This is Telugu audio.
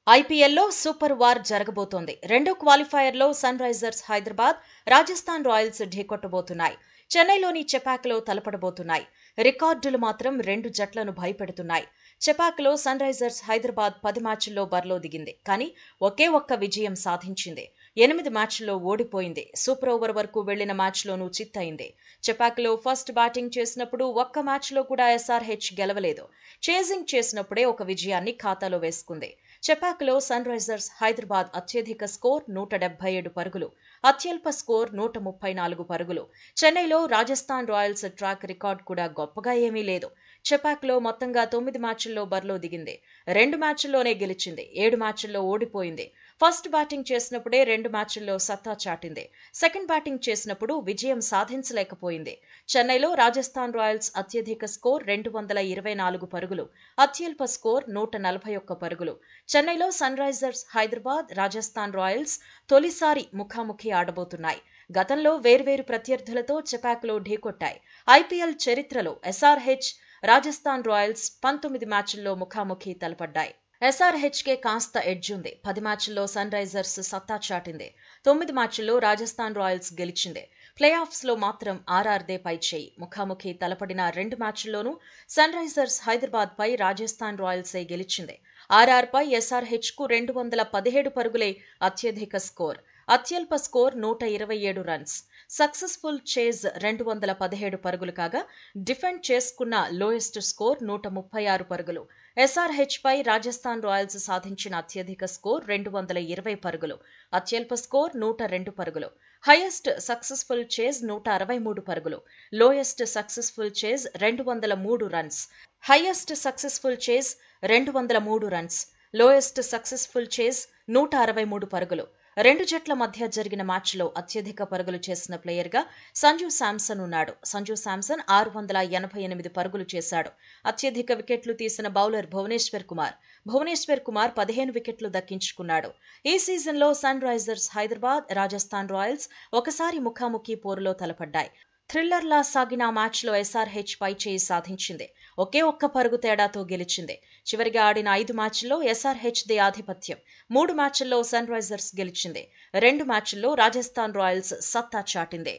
ఐపీఎల్లో సూపర్ వార్ జరగబోతోంది. రెండో క్వాలిఫైయర్లో Sunrisers Hyderabad, Rajasthan Royals ఢీకొట్టబోతున్నాయి. చెన్నైలోని చెపాక్లో తలపడబోతున్నాయి. రికార్డులు మాత్రం రెండు జట్లను భయపెడుతున్నాయి. చెపాక్లో సన్ రైజర్స్ హైదరాబాద్ 10 మ్యాచ్ల్లో బరిలో దిగింది. కానీ ఒకే ఒక్క విజయం సాధించింది. 8 మ్యాచ్ల్లో ఓడిపోయింది. సూపర్ ఓవర్ వరకు వెళ్లిన మ్యాచ్లోనూ చిత్తయింది. చెపాక్లో ఫస్ట్ బ్యాటింగ్ చేసినప్పుడు ఒక్క మ్యాచ్లో కూడా ఎస్ఆర్హెచ్ గెలవలేదు. చేజింగ్ చేసినప్పుడే ఒక విజయాన్ని ఖాతాలో వేసుకుంది. చెపాక్లో సన్ రైజర్స్ హైదరాబాద్ అత్యధిక స్కోర్ 177 పరుగులు, అత్యల్ప స్కోర్ 134 పరుగులు. చెన్నైలో రాజస్థాన్ రాయల్స్ ట్రాక్ రికార్డ్ కూడా గొప్పగా ఏమీ లేదు. చెపాక్లో మొత్తంగా 9 మ్యాచ్ల్లో బరిలో దిగింది. 2 మ్యాచ్ల్లోనే గెలిచింది. 7 మ్యాచ్ల్లో ఓడిపోయింది. ఫస్ట్ బ్యాటింగ్ చేసినప్పుడే 2 మ్యాచ్ల్లో సత్తా చాటింది. సెకండ్ బ్యాటింగ్ చేసినప్పుడు విజయం సాధించలేకపోయింది. చెన్నైలో రాజస్థాన్ రాయల్స్ అత్యధిక స్కోర్ 224 పరుగులు, అత్యల్ప స్కోర్ 141 పరుగులు. చెన్నైలో Sunrisers Hyderabad, Rajasthan Royals తొలిసారి ముఖాముఖి ఆడబోతున్నాయి. గతంలో వేర్వేరు ప్రత్యర్థులతో చెపాక్లో ఢీకొట్టాయి. ఐపీఎల్ చరిత్రలో ఎస్ఆర్హెచ్, రాజస్థాన్ రాయల్స్ 19 మ్యాచ్ల్లో ముఖాముఖి తలపడ్డాయి. ఎస్ఆర్హెచ్కే కాస్త ఎడ్జ్ ఉంది. 10 మ్యాచ్ల్లో సన్ రైజర్స్ సత్తా చాటింది. 9 మ్యాచ్ల్లో రాజస్థాన్ రాయల్స్ గెలిచింది. ప్లే ఆఫ్స్లో మాత్రం ఆర్ఆర్దే పైచేయి. ముఖాముఖి తలపడిన 2 మ్యాచ్ల్లోనూ సన్ రైజర్స్ హైదరాబాద్ పై రాజస్థాన్ రాయల్సే గెలిచింది. ఆర్ఆర్ పై ఎస్ఆర్హెచ్కు 217 పరుగులే అత్యధిక స్కోర్. అత్యల్ప స్కోర్ 127 రన్స్. సక్సెస్ఫుల్ చేజ్ 217 పరుగులు కాగా డిఫెండ్ చేసుకున్న లోయెస్ట్ స్కోర్ 136 పరుగులు. ఎస్ఆర్హెచ్ పై రాజస్థాన్ రాయల్స్ సాధించిన అత్యధిక స్కోర్ 220 పరుగులు. అత్యల్ప స్కోర్ 102 పరుగులు. హైయెస్ట్ సక్సెస్ఫుల్ చేజ్ 163 పరుగులు. Lowest successful chase 203 runs. Highest successful chase 203 runs. Lowest successful chase 163 పరుగులు. రెండు జట్ల మధ్య జరిగిన మ్యాచ్లో అత్యధిక పరుగులు చేసిన ప్లేయర్గా సంజు శాంసన్ ఉన్నాడు. సంజు శాంసన్ 688 పరుగులు చేశాడు. అత్యధిక వికెట్లు తీసిన బౌలర్ భువనేశ్వర్ కుమార్ 15 వికెట్లు దక్కించుకున్నాడు. ఈ సీజన్లో Sunrisers Hyderabad, Rajasthan Royals ఒకసారి ముఖాముఖి పోరులో తలపడ్డాయి. థ్రిల్లర్లా సాగిన మ్యాచ్లో ఎస్ఆర్హెచ్ పై చేయి సాధించింది. ఒకే ఒక్క పరుగు తేడాతో గెలిచింది. చివరిగా ఆడిన 5 మ్యాచ్ల్లో ఎస్ఆర్హెచ్ దే ఆధిపత్యం. 3 మ్యాచ్ల్లో సన్ రైజర్స్ గెలిచింది. 2 మ్యాచ్ల్లో రాజస్థాన్ రాయల్స్ సత్తా చాటింది.